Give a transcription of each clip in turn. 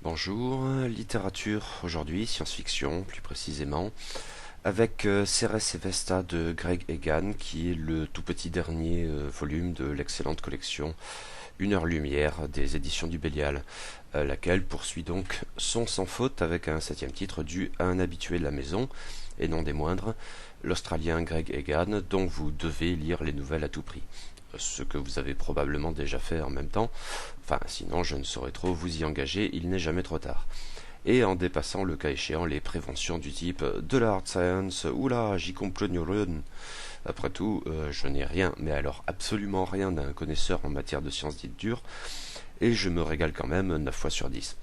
Bonjour, littérature aujourd'hui, science-fiction plus précisément, avec Cérès et Vesta de Greg Egan, qui est le tout petit dernier volume de l'excellente collection Une heure lumière des éditions du Bélial, laquelle poursuit donc son sans faute avec un septième titre dû à un habitué de la maison, et non des moindres, l'Australien Greg Egan, dont vous devez lire les nouvelles à tout prix. Ce que vous avez probablement déjà fait en même temps, enfin sinon je ne saurais trop vous y engager, il n'est jamais trop tard. Et en dépassant le cas échéant les préventions du type de la hard science, oula j'y comprends rien. Après tout, je n'ai rien, mais alors absolument rien d'un connaisseur en matière de sciences dites dures, et je me régale quand même 9 fois sur 10.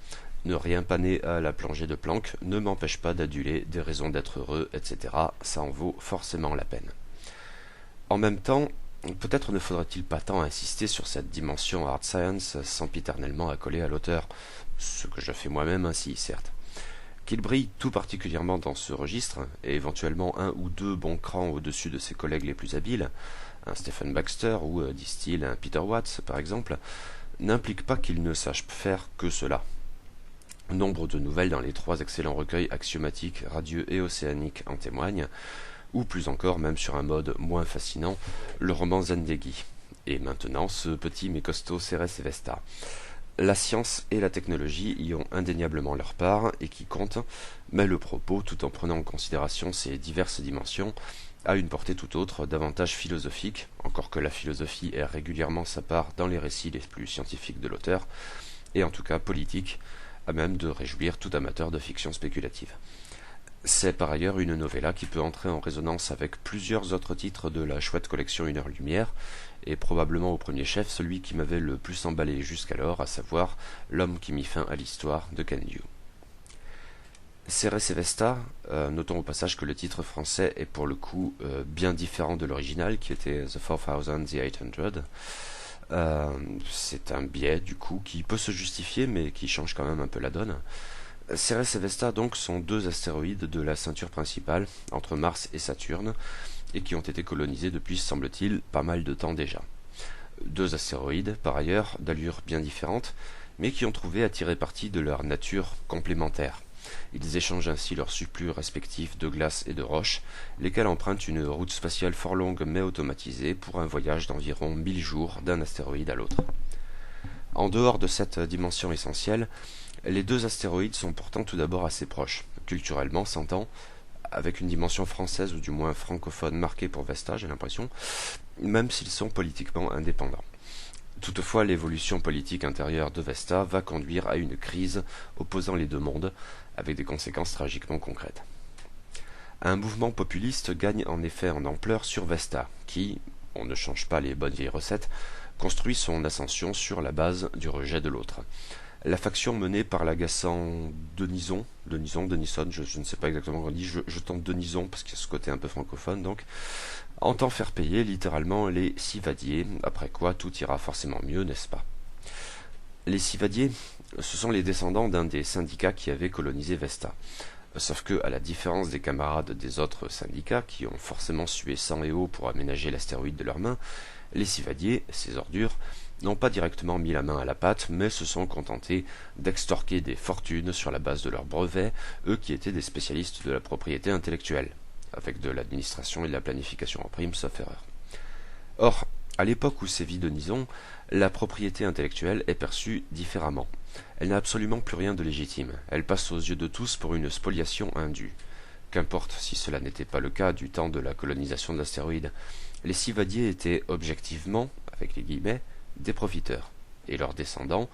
Ne rien paner à la plongée de Planck ne m'empêche pas d'aduler des raisons d'être heureux, etc. Ça en vaut forcément la peine. En même temps, peut-être ne faudrait-il pas tant insister sur cette dimension hard science sempiternellement accolée à l'auteur, ce que je fais moi-même ainsi, certes. Qu'il brille tout particulièrement dans ce registre, et éventuellement un ou deux bons crans au-dessus de ses collègues les plus habiles, un Stephen Baxter ou, disent-ils, un Peter Watts par exemple, n'implique pas qu'il ne sache faire que cela. Nombre de nouvelles dans les 3 excellents recueils axiomatiques, radieux et océaniques en témoignent, ou plus encore, même sur un mode moins fascinant, le roman Zendegi, et maintenant ce petit mais costaud Cérès et Vesta. La science et la technologie y ont indéniablement leur part et qui compte, mais le propos, tout en prenant en considération ces diverses dimensions, a une portée tout autre, davantage philosophique, encore que la philosophie ait régulièrement sa part dans les récits les plus scientifiques de l'auteur, et en tout cas politique, à même de réjouir tout amateur de fiction spéculative. C'est par ailleurs une novella qui peut entrer en résonance avec plusieurs autres titres de la chouette collection Une heure lumière, et probablement au premier chef celui qui m'avait le plus emballé jusqu'alors, à savoir L'homme qui mit fin à l'histoire de Ken Liu. Cérès et Vesta, notons au passage que le titre français est pour le coup bien différent de l'original qui était The 4800. C'est un biais du coup qui peut se justifier mais qui change quand même un peu la donne. Cérès et Vesta donc sont 2 astéroïdes de la ceinture principale, entre Mars et Saturne, et qui ont été colonisés depuis, semble-t-il, pas mal de temps déjà. 2 astéroïdes, par ailleurs, d'allure bien différente, mais qui ont trouvé à tirer parti de leur nature complémentaire. Ils échangent ainsi leurs surplus respectifs de glace et de roche, lesquels empruntent une route spatiale fort longue mais automatisée pour un voyage d'environ 1000 jours d'un astéroïde à l'autre. En dehors de cette dimension essentielle, les 2 astéroïdes sont pourtant tout d'abord assez proches, culturellement s'entend, avec une dimension française ou du moins francophone marquée pour Vesta, j'ai l'impression, même s'ils sont politiquement indépendants. Toutefois, l'évolution politique intérieure de Vesta va conduire à une crise opposant les 2 mondes, avec des conséquences tragiquement concrètes. Un mouvement populiste gagne en effet en ampleur sur Vesta, qui, on ne change pas les bonnes vieilles recettes, construit son ascension sur la base du rejet de l'autre. La faction menée par l'agaçant Denison, je ne sais pas exactement comment on dit, je tente Denison parce qu'il y a ce côté un peu francophone donc, entend faire payer littéralement les Sivadiers, après quoi tout ira forcément mieux, n'est-ce pas? Les Sivadiers, ce sont les descendants d'un des syndicats qui avaient colonisé Vesta. Sauf que, à la différence des camarades des autres syndicats, qui ont forcément sué sang et eau pour aménager l'astéroïde de leurs mains, les Sivadiers, ces ordures, n'ont pas directement mis la main à la pâte, mais se sont contentés d'extorquer des fortunes sur la base de leurs brevets, eux qui étaient des spécialistes de la propriété intellectuelle, avec de l'administration et de la planification en prime, sauf erreur. Or, à l'époque où sévit Denison, la propriété intellectuelle est perçue différemment. Elle n'a absolument plus rien de légitime. Elle passe aux yeux de tous pour une spoliation indue. Qu'importe si cela n'était pas le cas du temps de la colonisation de l'astéroïde. Les Sivadiers étaient objectivement, avec les guillemets, des profiteurs. Et leurs descendants,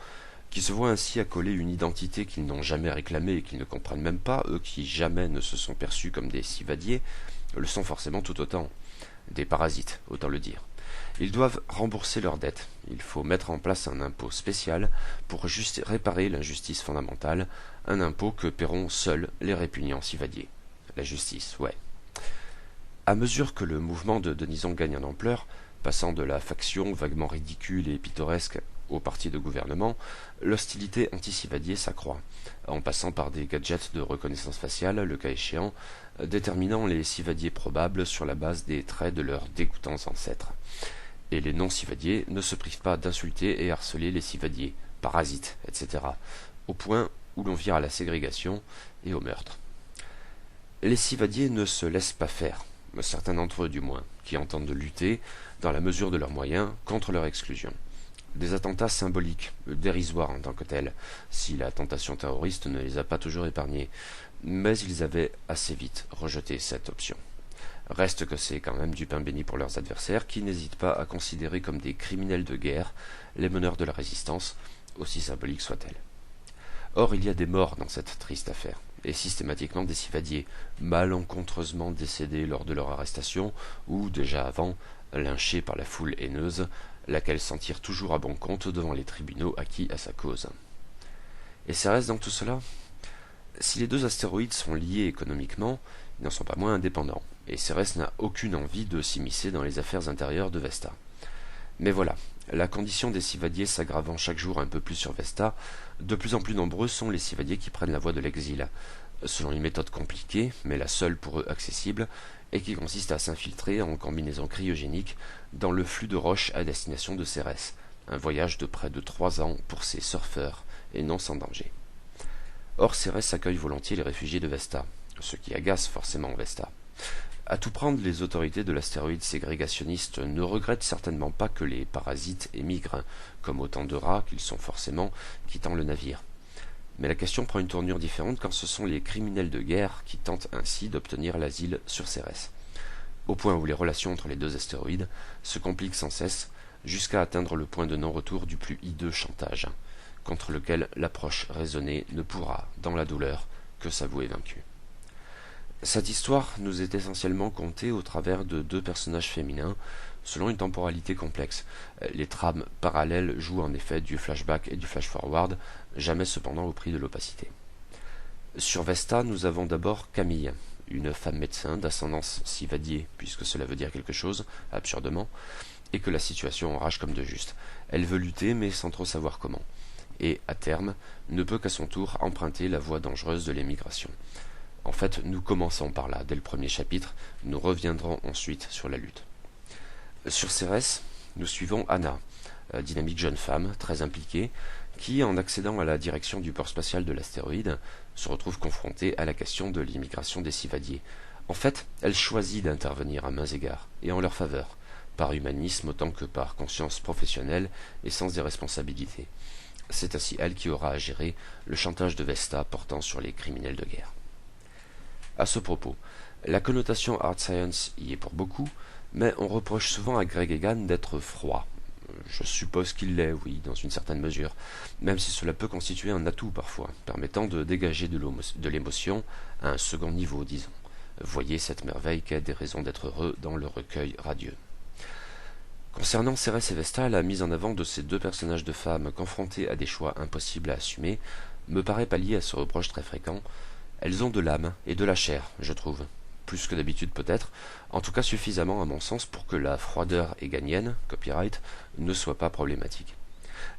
qui se voient ainsi accoler une identité qu'ils n'ont jamais réclamée et qu'ils ne comprennent même pas, eux qui jamais ne se sont perçus comme des Sivadiers, le sont forcément tout autant. Des parasites, autant le dire. Ils doivent rembourser leurs dettes. Il faut mettre en place un impôt spécial pour réparer l'injustice fondamentale, un impôt que paieront seuls les répugnants Sivadiers. La justice, ouais. À mesure que le mouvement de Denison gagne en ampleur, passant de la faction vaguement ridicule et pittoresque au parti de gouvernement, l'hostilité anti-Sivadier s'accroît, en passant par des gadgets de reconnaissance faciale, le cas échéant, déterminant les Sivadiers probables sur la base des traits de leurs dégoûtants ancêtres. Et les non-Sivadiers ne se privent pas d'insulter et harceler les Sivadiers, parasites, etc., au point où l'on vire à la ségrégation et au meurtre. Les civadiers ne se laissent pas faire, certains d'entre eux du moins, qui entendent lutter, dans la mesure de leurs moyens, contre leur exclusion. Des attentats symboliques, dérisoires en tant que tels, si la tentation terroriste ne les a pas toujours épargnés, mais ils avaient assez vite rejeté cette option. Reste que c'est quand même du pain béni pour leurs adversaires, qui n'hésitent pas à considérer comme des criminels de guerre les meneurs de la résistance, aussi symbolique soit-elle. Or, il y a des morts dans cette triste affaire, et systématiquement des civadiers, malencontreusement décédés lors de leur arrestation, ou, déjà avant, lynchés par la foule haineuse, laquelle s'en tire toujours à bon compte devant les tribunaux acquis à sa cause. Et Cérès dans tout cela? Si les deux astéroïdes sont liés économiquement, ils n'en sont pas moins indépendants, et Cérès n'a aucune envie de s'immiscer dans les affaires intérieures de Vesta. Mais voilà, la condition des civadiers s'aggravant chaque jour un peu plus sur Vesta, de plus en plus nombreux sont les civadiers qui prennent la voie de l'exil, selon une méthode compliquée, mais la seule pour eux accessible, et qui consiste à s'infiltrer en combinaison cryogénique dans le flux de roches à destination de Cérès, un voyage de près de 3 ans pour ces surfeurs, et non sans danger. Or Cérès accueille volontiers les réfugiés de Vesta, ce qui agace forcément Vesta. À tout prendre, les autorités de l'astéroïde ségrégationniste ne regrettent certainement pas que les parasites émigrent, comme autant de rats qu'ils sont forcément, quittant le navire. Mais la question prend une tournure différente quand ce sont les criminels de guerre qui tentent ainsi d'obtenir l'asile sur Cérès, au point où les relations entre les deux astéroïdes se compliquent sans cesse, jusqu'à atteindre le point de non-retour du plus hideux chantage, contre lequel l'approche raisonnée ne pourra, dans la douleur, que s'avouer vaincue. Cette histoire nous est essentiellement contée au travers de deux personnages féminins, selon une temporalité complexe. Les trames parallèles jouent en effet du flashback et du flash-forward, jamais cependant au prix de l'opacité. Sur Vesta, nous avons d'abord Camille, une femme médecin d'ascendance civadier, puisque cela veut dire quelque chose, absurdement, et que la situation enrage comme de juste. Elle veut lutter, mais sans trop savoir comment, et, à terme, ne peut qu'à son tour emprunter la voie dangereuse de l'émigration. En fait, nous commençons par là, dès le premier chapitre, nous reviendrons ensuite sur la lutte. Sur Cérès, nous suivons Anna, dynamique jeune femme, très impliquée, qui, en accédant à la direction du port spatial de l'astéroïde, se retrouve confrontée à la question de l'immigration des civadiers. En fait, elle choisit d'intervenir à mains égards, et en leur faveur, par humanisme autant que par conscience professionnelle et sens des responsabilités. C'est ainsi elle qui aura à gérer le chantage de Vesta portant sur les criminels de guerre. À ce propos, la connotation hard science y est pour beaucoup, mais on reproche souvent à Greg Egan d'être froid. Je suppose qu'il l'est, oui, dans une certaine mesure, même si cela peut constituer un atout parfois, permettant de dégager de l'émotion à un second niveau, disons. Voyez cette merveille qu'est des raisons d'être heureux dans le recueil radieux. Concernant Cérès et Vesta, la mise en avant de ces deux personnages de femmes confrontés à des choix impossibles à assumer me paraît pallier à ce reproche très fréquent. Elles ont de l'âme et de la chair, je trouve. Plus que d'habitude peut-être, en tout cas suffisamment à mon sens pour que la froideur éganienne, copyright, ne soit pas problématique.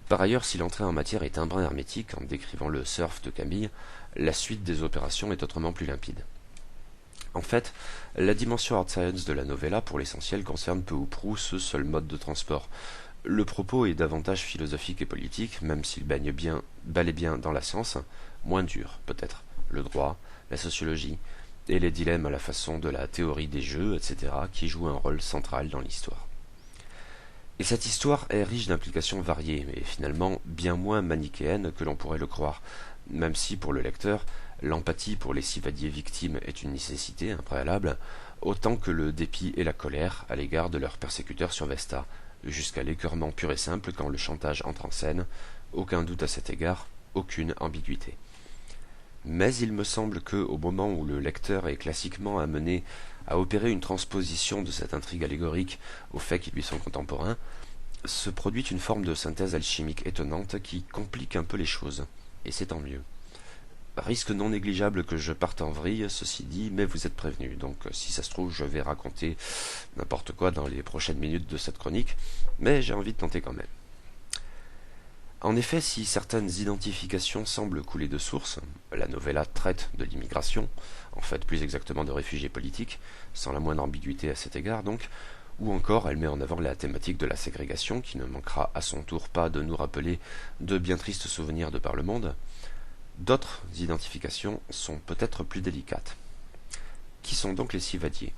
Par ailleurs, si l'entrée en matière est un brin hermétique en décrivant le surf de Camille, la suite des opérations est autrement plus limpide. En fait, la dimension hard science de la novella, pour l'essentiel, concerne peu ou prou ce seul mode de transport. Le propos est davantage philosophique et politique, même s'il baigne bel et bien dans la science, moins dur, peut-être. Le droit, la sociologie, et les dilemmes à la façon de la théorie des jeux, etc., qui jouent un rôle central dans l'histoire. Et cette histoire est riche d'implications variées, mais finalement bien moins manichéennes que l'on pourrait le croire, même si, pour le lecteur, l'empathie pour les civadiers victimes est une nécessité, un préalable, autant que le dépit et la colère à l'égard de leurs persécuteurs sur Vesta, jusqu'à l'écœurement pur et simple quand le chantage entre en scène, aucun doute à cet égard, aucune ambiguïté. Mais il me semble que, au moment où le lecteur est classiquement amené à opérer une transposition de cette intrigue allégorique aux faits qui lui sont contemporains, se produit une forme de synthèse alchimique étonnante qui complique un peu les choses, et c'est tant mieux. Risque non négligeable que je parte en vrille, ceci dit, mais vous êtes prévenus, donc si ça se trouve je vais raconter n'importe quoi dans les prochaines minutes de cette chronique, mais j'ai envie de tenter quand même. En effet, si certaines identifications semblent couler de source, la novella traite de l'immigration, en fait plus exactement de réfugiés politiques, sans la moindre ambiguïté à cet égard donc, ou encore elle met en avant la thématique de la ségrégation qui ne manquera à son tour pas de nous rappeler de bien tristes souvenirs de par le monde. D'autres identifications sont peut-être plus délicates. Qui sont donc les civadiers?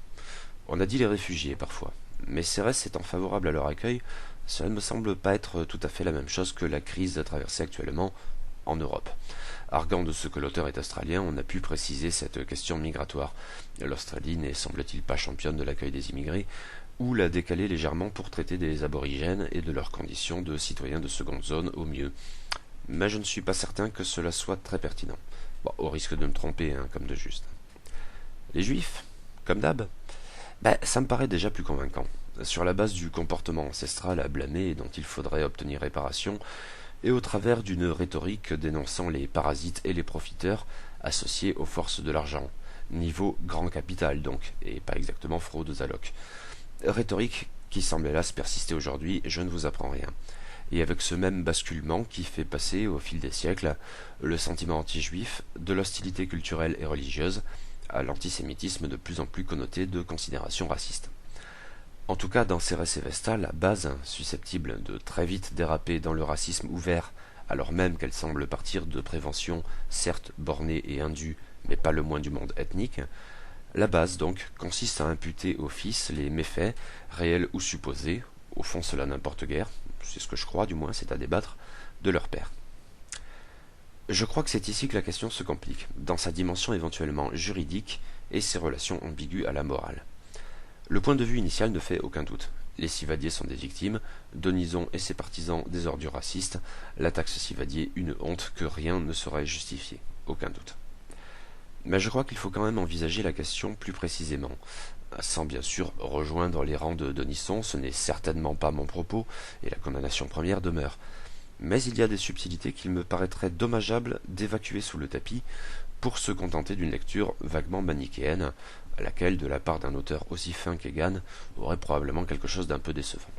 On a dit les réfugiés parfois, mais Cérès étant favorable à leur accueil, cela ne me semble pas être tout à fait la même chose que la crise traversée actuellement en Europe. Arguant de ce que l'auteur est australien, on a pu préciser cette question migratoire. L'Australie n'est semble-t-il pas championne de l'accueil des immigrés, ou l'a décalé légèrement pour traiter des aborigènes et de leurs conditions de citoyens de seconde zone au mieux. Mais je ne suis pas certain que cela soit très pertinent. Bon, au risque de me tromper, hein, comme de juste. Les juifs, comme d'hab, ça me paraît déjà plus convaincant. Sur la base du comportement ancestral à blâmer et dont il faudrait obtenir réparation, et au travers d'une rhétorique dénonçant les parasites et les profiteurs associés aux forces de l'argent, niveau grand capital donc, et pas exactement fraude aux allocs. Rhétorique qui semble hélas persister aujourd'hui, je ne vous apprends rien. Et avec ce même basculement qui fait passer, au fil des siècles, le sentiment anti-juif de l'hostilité culturelle et religieuse à l'antisémitisme de plus en plus connoté de considérations racistes. En tout cas, dans Cérès et Vesta, la base, susceptible de très vite déraper dans le racisme ouvert, alors même qu'elle semble partir de préventions certes bornées et indues, mais pas le moins du monde ethnique, la base donc consiste à imputer aux fils les méfaits, réels ou supposés, au fond cela n'importe guère, c'est ce que je crois du moins, c'est à débattre, de leur père. Je crois que c'est ici que la question se complique, dans sa dimension éventuellement juridique et ses relations ambiguës à la morale. Le point de vue initial ne fait aucun doute. Les civadiers sont des victimes, Donison et ses partisans des ordures racistes, la taxe civadier une honte que rien ne saurait justifier, aucun doute. Mais je crois qu'il faut quand même envisager la question plus précisément. Sans bien sûr rejoindre les rangs de Donison, ce n'est certainement pas mon propos, et la condamnation première demeure. Mais il y a des subtilités qu'il me paraîtrait dommageable d'évacuer sous le tapis pour se contenter d'une lecture vaguement manichéenne, à laquelle, de la part d'un auteur aussi fin qu'Egan, aurait probablement quelque chose d'un peu décevant.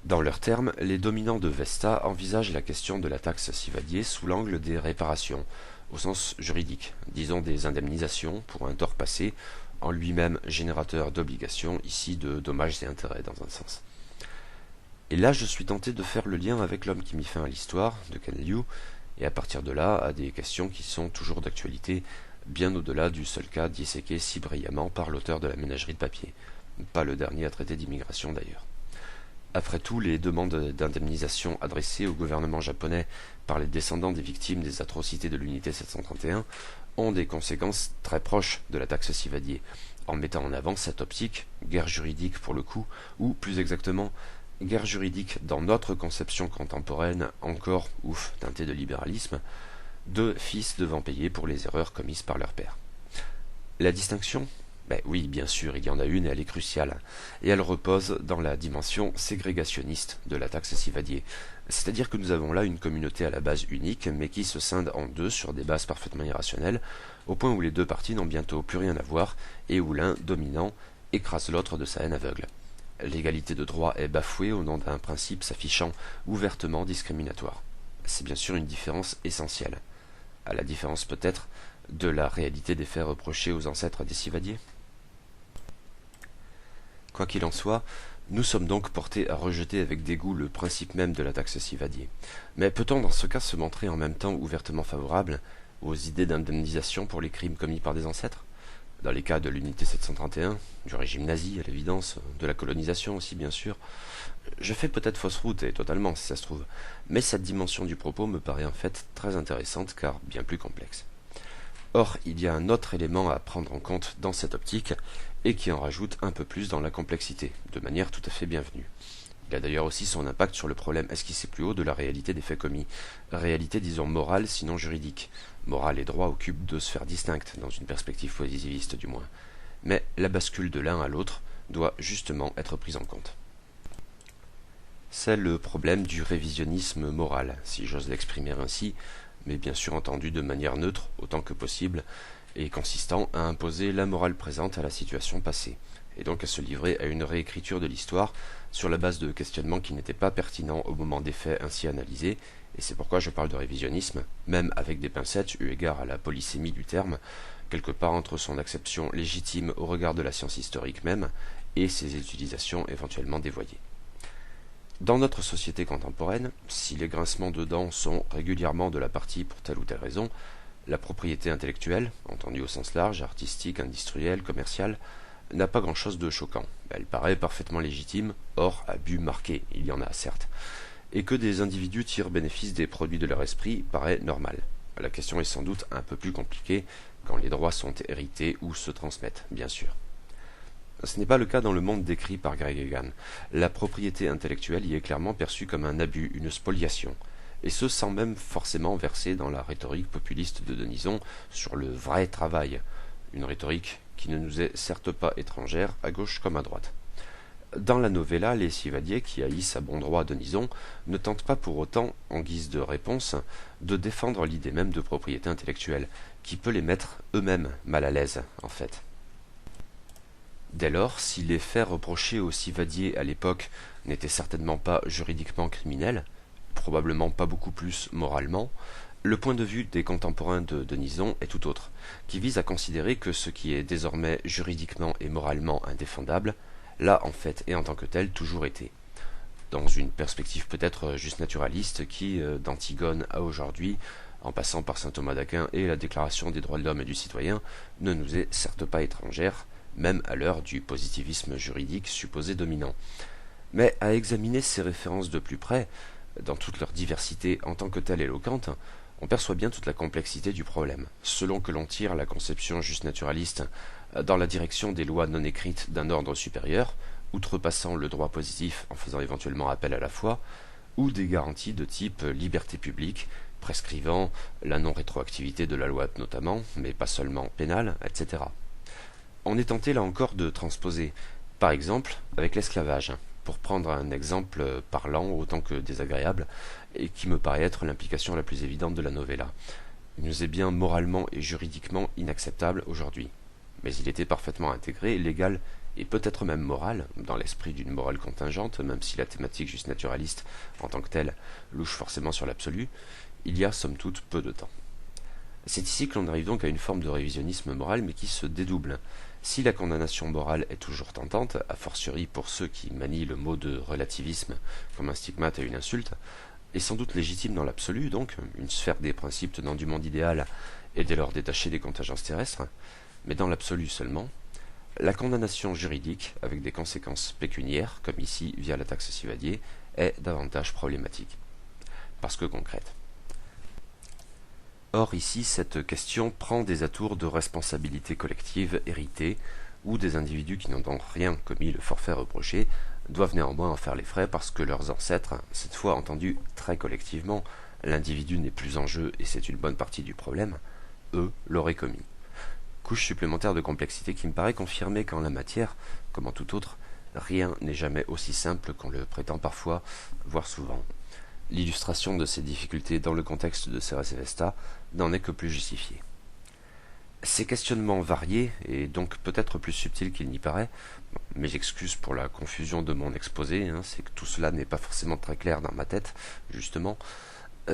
Dans leurs termes, les dominants de Vesta envisagent la question de la taxe civadier sous l'angle des réparations, au sens juridique, disons des indemnisations pour un tort passé, en lui-même générateur d'obligations, ici de dommages et intérêts dans un sens. Et là je suis tenté de faire le lien avec L'homme qui mit fin à l'histoire, de Ken Liu, et à partir de là à des questions qui sont toujours d'actualité, bien au-delà du seul cas disséqué si brillamment par l'auteur de la ménagerie de papier, pas le dernier à traiter d'immigration d'ailleurs. Après tout, les demandes d'indemnisation adressées au gouvernement japonais par les descendants des victimes des atrocités de l'unité 731 ont des conséquences très proches de la taxe civadier, en mettant en avant cette optique, guerre juridique pour le coup, ou plus exactement, guerre juridique dans notre conception contemporaine, encore, teintée de libéralisme, de fils devant payer pour les erreurs commises par leur père. La distinction ? Oui, bien sûr, il y en a une et elle est cruciale, et elle repose dans la dimension ségrégationniste de la taxe civadier, c'est-à-dire que nous avons là une communauté à la base unique, mais qui se scinde en deux sur des bases parfaitement irrationnelles, au point où les deux parties n'ont bientôt plus rien à voir, et où l'un, dominant, écrase l'autre de sa haine aveugle. L'égalité de droit est bafouée au nom d'un principe s'affichant ouvertement discriminatoire. C'est bien sûr une différence essentielle, à la différence peut-être de la réalité des faits reprochés aux ancêtres des civadiers. Quoi qu'il en soit, nous sommes donc portés à rejeter avec dégoût le principe même de la taxe civadier. Mais peut-on dans ce cas se montrer en même temps ouvertement favorable aux idées d'indemnisation pour les crimes commis par des ancêtres? Dans les cas de l'unité 731, du régime nazi à l'évidence, de la colonisation aussi bien sûr, je fais peut-être fausse route et totalement si ça se trouve, mais cette dimension du propos me paraît en fait très intéressante car bien plus complexe. Or, il y a un autre élément à prendre en compte dans cette optique, et qui en rajoute un peu plus dans la complexité, de manière tout à fait bienvenue. Il a d'ailleurs aussi son impact sur le problème esquissé plus haut de la réalité des faits commis, réalité disons morale sinon juridique. Morale et droit occupent deux sphères distinctes, dans une perspective positiviste du moins. Mais la bascule de l'un à l'autre doit justement être prise en compte. C'est le problème du révisionnisme moral, si j'ose l'exprimer ainsi, mais bien sûr entendu de manière neutre autant que possible, et consistant à imposer la morale présente à la situation passée, et donc à se livrer à une réécriture de l'histoire sur la base de questionnements qui n'étaient pas pertinents au moment des faits ainsi analysés, et c'est pourquoi je parle de révisionnisme, même avec des pincettes eu égard à la polysémie du terme, quelque part entre son acception légitime au regard de la science historique même, et ses utilisations éventuellement dévoyées. Dans notre société contemporaine, si les grincements de dents sont régulièrement de la partie pour telle ou telle raison, la propriété intellectuelle, entendue au sens large, artistique, industrielle, commerciale, n'a pas grand-chose de choquant. Elle paraît parfaitement légitime, hors abus marqué, il y en a certes. Et que des individus tirent bénéfice des produits de leur esprit paraît normal. La question est sans doute un peu plus compliquée quand les droits sont hérités ou se transmettent, bien sûr. Ce n'est pas le cas dans le monde décrit par Greg Egan. La propriété intellectuelle y est clairement perçue comme un abus, une spoliation, et ce sans même forcément verser dans la rhétorique populiste de Denison sur le vrai travail, une rhétorique qui ne nous est certes pas étrangère, à gauche comme à droite. Dans la novella, les Sivadiers, qui haïssent à bon droit Denison, ne tentent pas pour autant, en guise de réponse, de défendre l'idée même de propriété intellectuelle, qui peut les mettre eux-mêmes mal à l'aise, en fait. Dès lors, si les faits reprochés aux Sivadiers à l'époque n'étaient certainement pas juridiquement criminels, probablement pas beaucoup plus moralement, le point de vue des contemporains de Denison est tout autre, qui vise à considérer que ce qui est désormais juridiquement et moralement indéfendable l'a en fait et en tant que tel toujours été, dans une perspective peut-être juste naturaliste qui, d'Antigone à aujourd'hui, en passant par saint Thomas d'Aquin et la Déclaration des droits de l'homme et du citoyen, ne nous est certes pas étrangère, même à l'heure du positivisme juridique supposé dominant. Mais à examiner ces références de plus près, dans toute leur diversité en tant que telle éloquente, on perçoit bien toute la complexité du problème, selon que l'on tire la conception juste naturaliste dans la direction des lois non écrites d'un ordre supérieur, outrepassant le droit positif en faisant éventuellement appel à la foi, ou des garanties de type liberté publique, prescrivant la non-rétroactivité de la loi notamment, mais pas seulement pénale, etc. On est tenté là encore de transposer, par exemple avec l'esclavage, pour prendre un exemple parlant autant que désagréable, et qui me paraît être l'implication la plus évidente de la novella. Il nous est bien moralement et juridiquement inacceptable aujourd'hui, mais il était parfaitement intégré, légal et peut-être même moral, dans l'esprit d'une morale contingente, même si la thématique juste naturaliste en tant que telle louche forcément sur l'absolu, il y a somme toute peu de temps. C'est ici que l'on arrive donc à une forme de révisionnisme moral, mais qui se dédouble. Si la condamnation morale est toujours tentante, a fortiori pour ceux qui manient le mot de relativisme comme un stigmate à une insulte, est sans doute légitime dans l'absolu, donc une sphère des principes tenant du monde idéal et dès lors détachée des contingences terrestres, mais dans l'absolu seulement, la condamnation juridique, avec des conséquences pécuniaires, comme ici via la taxe Sivadier, est davantage problématique, parce que concrète. Or ici, cette question prend des atours de responsabilité collective héritée, où des individus qui n'ont donc rien commis le forfait reproché doivent néanmoins en faire les frais parce que leurs ancêtres, cette fois entendus très collectivement, l'individu n'est plus en jeu et c'est une bonne partie du problème, eux l'auraient commis. Couche supplémentaire de complexité qui me paraît confirmer qu'en la matière, comme en tout autre, rien n'est jamais aussi simple qu'on le prétend parfois, voire souvent. L'illustration de ces difficultés dans le contexte de Ceres et Vesta n'en est que plus justifiée. Ces questionnements variés, et donc peut-être plus subtils qu'il n'y paraît, mais j'excuse pour la confusion de mon exposé, c'est que tout cela n'est pas forcément très clair dans ma tête, justement,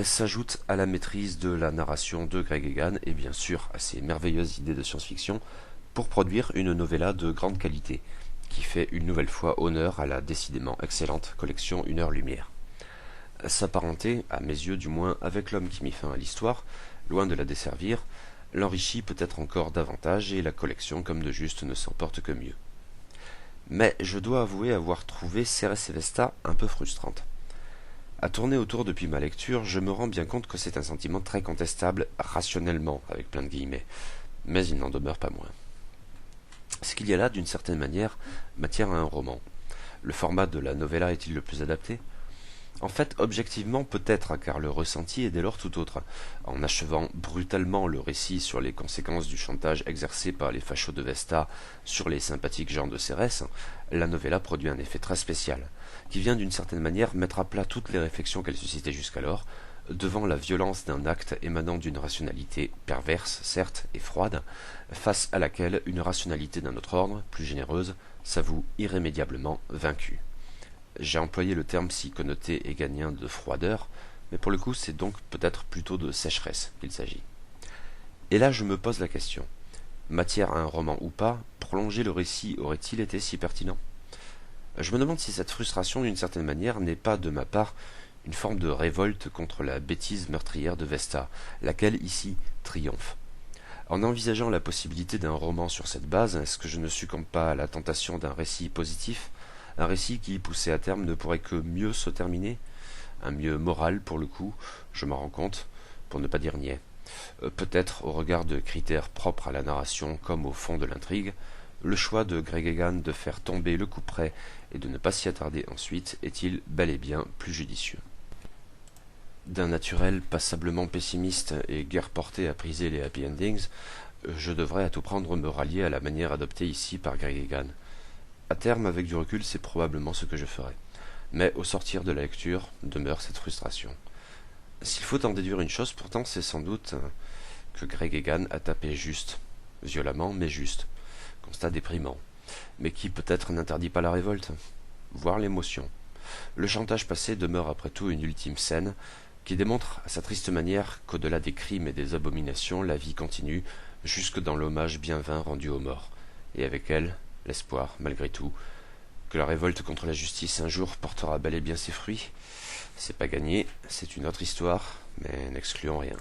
s'ajoutent à la maîtrise de la narration de Greg Egan et bien sûr à ses merveilleuses idées de science-fiction pour produire une novella de grande qualité, qui fait une nouvelle fois honneur à la décidément excellente collection Une heure lumière. S'apparenter, à mes yeux du moins, avec l'homme qui mit fin à l'histoire, loin de la desservir, l'enrichit peut-être encore davantage et la collection comme de juste ne s'en porte que mieux. Mais je dois avouer avoir trouvé Ceres et Vesta un peu frustrante. À tourner autour depuis ma lecture, je me rends bien compte que c'est un sentiment très contestable rationnellement, avec plein de guillemets, mais il n'en demeure pas moins. Ce qu'il y a là, d'une certaine manière, matière à un roman. Le format de la novella est-il le plus adapté ? En fait, objectivement, peut-être, car le ressenti est dès lors tout autre. En achevant brutalement le récit sur les conséquences du chantage exercé par les fachos de Vesta sur les sympathiques gens de Cérès, la novella produit un effet très spécial, qui vient d'une certaine manière mettre à plat toutes les réflexions qu'elle suscitait jusqu'alors, devant la violence d'un acte émanant d'une rationalité perverse, certes, et froide, face à laquelle une rationalité d'un autre ordre, plus généreuse, s'avoue irrémédiablement vaincue. J'ai employé le terme si connoté et gagnant de froideur, mais pour le coup c'est donc peut-être plutôt de sécheresse qu'il s'agit. Et là je me pose la question, matière à un roman ou pas, prolonger le récit aurait-il été si pertinent ? Je me demande si cette frustration, d'une certaine manière, n'est pas, de ma part, une forme de révolte contre la bêtise meurtrière de Vesta, laquelle, ici, triomphe. En envisageant la possibilité d'un roman sur cette base, est-ce que je ne succombe pas à la tentation d'un récit positif, un récit qui, poussé à terme, ne pourrait que mieux se terminer? Un mieux moral, pour le coup, je m'en rends compte, pour ne pas dire niais. Peut-être, au regard de critères propres à la narration comme au fond de l'intrigue, le choix de Greg Egan de faire tomber le couperet et de ne pas s'y attarder ensuite est-il bel et bien plus judicieux. D'un naturel passablement pessimiste et guère porté à priser les happy endings, je devrais à tout prendre me rallier à la manière adoptée ici par Greg Egan. À terme, avec du recul, c'est probablement ce que je ferai. Mais au sortir de la lecture, demeure cette frustration. S'il faut en déduire une chose, pourtant, c'est sans doute que Greg Egan a tapé juste, violemment mais juste. Constat déprimant, mais qui peut-être n'interdit pas la révolte, voire l'émotion. Le chantage passé demeure après tout une ultime scène qui démontre à sa triste manière qu'au-delà des crimes et des abominations, la vie continue jusque dans l'hommage bien vain rendu aux morts, et avec elle, l'espoir, malgré tout, que la révolte contre la justice un jour portera bel et bien ses fruits. C'est pas gagné, c'est une autre histoire, mais n'excluons rien.